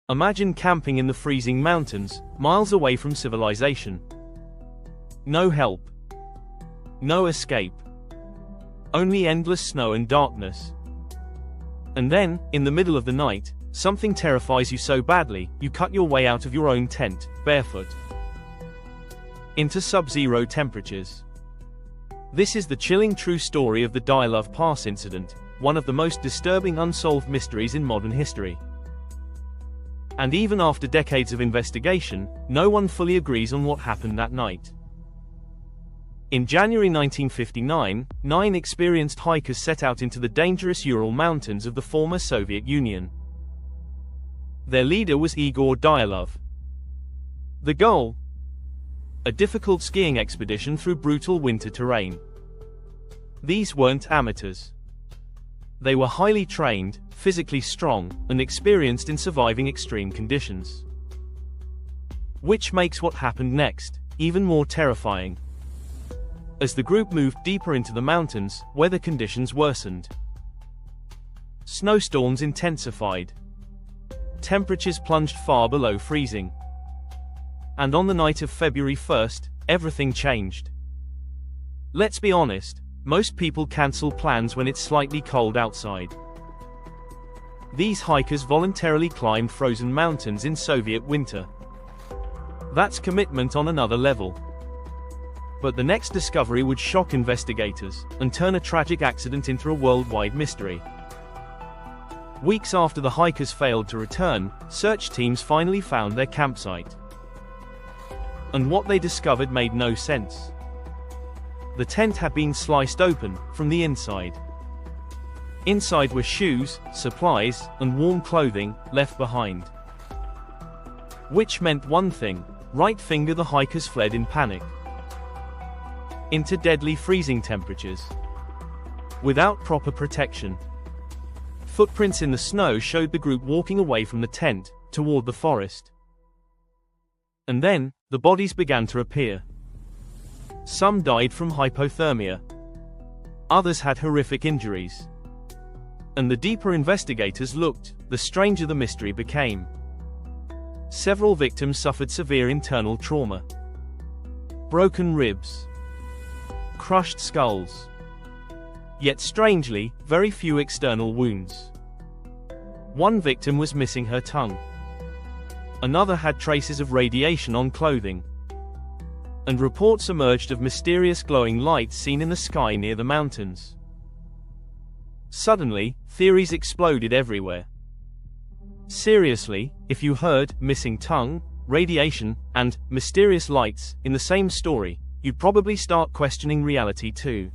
Imagine camping in the freezing mountains, miles away from civilization. No help. No escape. Only endless snow and darkness. And then, in the middle of the night, something terrifies you so badly, you cut your way out of your own tent, barefoot, into sub-zero temperatures. This is the chilling true story of the Dyatlov Pass incident, one of the most disturbing unsolved mysteries in modern history. And even after decades of investigation, no one fully agrees on what happened that night. In January 1959, 9 experienced hikers set out into the dangerous Ural mountains of the former Soviet Union. Their leader was Igor Dyatlov. The goal? A difficult skiing expedition through brutal winter terrain. These weren't amateurs. They were highly trained, physically strong, and experienced in surviving extreme conditions. Which makes what happened next even more terrifying. As the group moved deeper into the mountains, weather conditions worsened. Snowstorms intensified. Temperatures plunged far below freezing. And on the night of February 1st, everything changed. Let's be honest, most people cancel plans when it's slightly cold outside. These hikers voluntarily climbed frozen mountains in Soviet winter. That's commitment on another level. But the next discovery would shock investigators, and turn a tragic accident into a worldwide mystery. Weeks after the hikers failed to return, search teams finally found their campsite. And what they discovered made no sense. The tent had been sliced open from the inside. Inside were shoes, supplies, and warm clothing left behind. Which meant one thing: right finger, the hikers fled in panic into deadly freezing temperatures, without proper protection. Footprints in the snow showed the group walking away from the tent, toward the forest. And then, the bodies began to appear. Some died from hypothermia. Others had horrific injuries. And the deeper investigators looked, the stranger the mystery became. Several victims suffered severe internal trauma. Broken ribs. Crushed skulls. Yet strangely, very few external wounds. One victim was missing her tongue. Another had traces of radiation on clothing. And reports emerged of mysterious glowing lights seen in the sky near the mountains. Suddenly, theories exploded everywhere. Seriously, if you heard missing tongue, radiation, and mysterious lights in the same story, you'd probably start questioning reality too.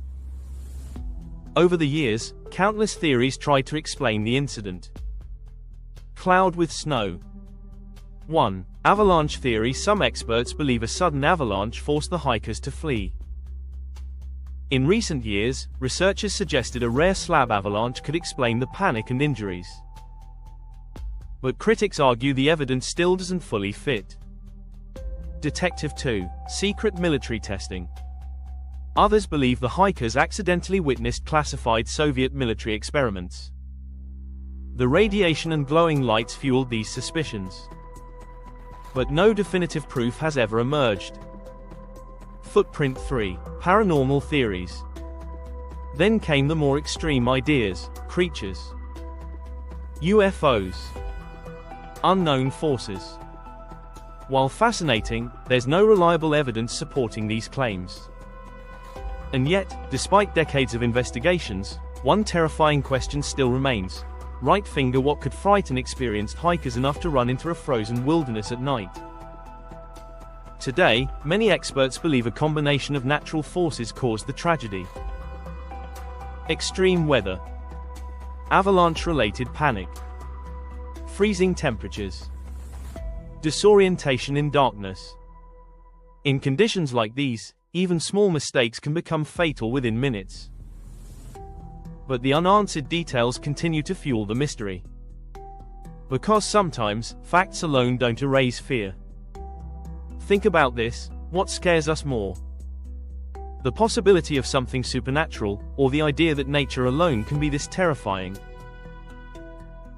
Over the years, countless theories tried to explain the incident. Cloud with snow. 1. Avalanche theory. Some experts believe a sudden avalanche forced the hikers to flee. In recent years, researchers suggested a rare slab avalanche could explain the panic and injuries. But critics argue the evidence still doesn't fully fit. Detective 2. Secret military testing. Others believe the hikers accidentally witnessed classified Soviet military experiments. The radiation and glowing lights fueled these suspicions. But no definitive proof has ever emerged. Footprint 3. Paranormal theories. Then came the more extreme ideas: creatures, UFOs, unknown forces. While fascinating, there's no reliable evidence supporting these claims. And yet, despite decades of investigations, one terrifying question still remains. Right finger, what could frighten experienced hikers enough to run into a frozen wilderness at night? Today, many experts believe a combination of natural forces caused the tragedy. Extreme weather, avalanche-related panic, freezing temperatures, disorientation in darkness. In conditions like these, even small mistakes can become fatal within minutes. But the unanswered details continue to fuel the mystery. Because sometimes, facts alone don't erase fear. Think about this: what scares us more? The possibility of something supernatural, or the idea that nature alone can be this terrifying?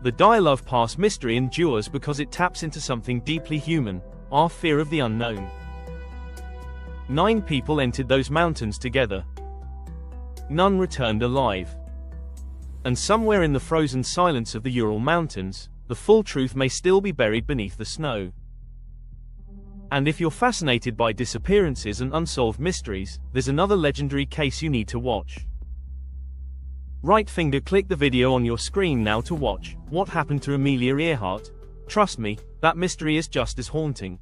The Dyatlov Pass mystery endures because it taps into something deeply human, our fear of the unknown. 9 people entered those mountains together. None returned alive. And somewhere in the frozen silence of the Ural Mountains, the full truth may still be buried beneath the snow. And if you're fascinated by disappearances and unsolved mysteries, there's another legendary case you need to watch. Right finger click the video on your screen now to watch What Happened to Amelia Earhart. Trust me, that mystery is just as haunting.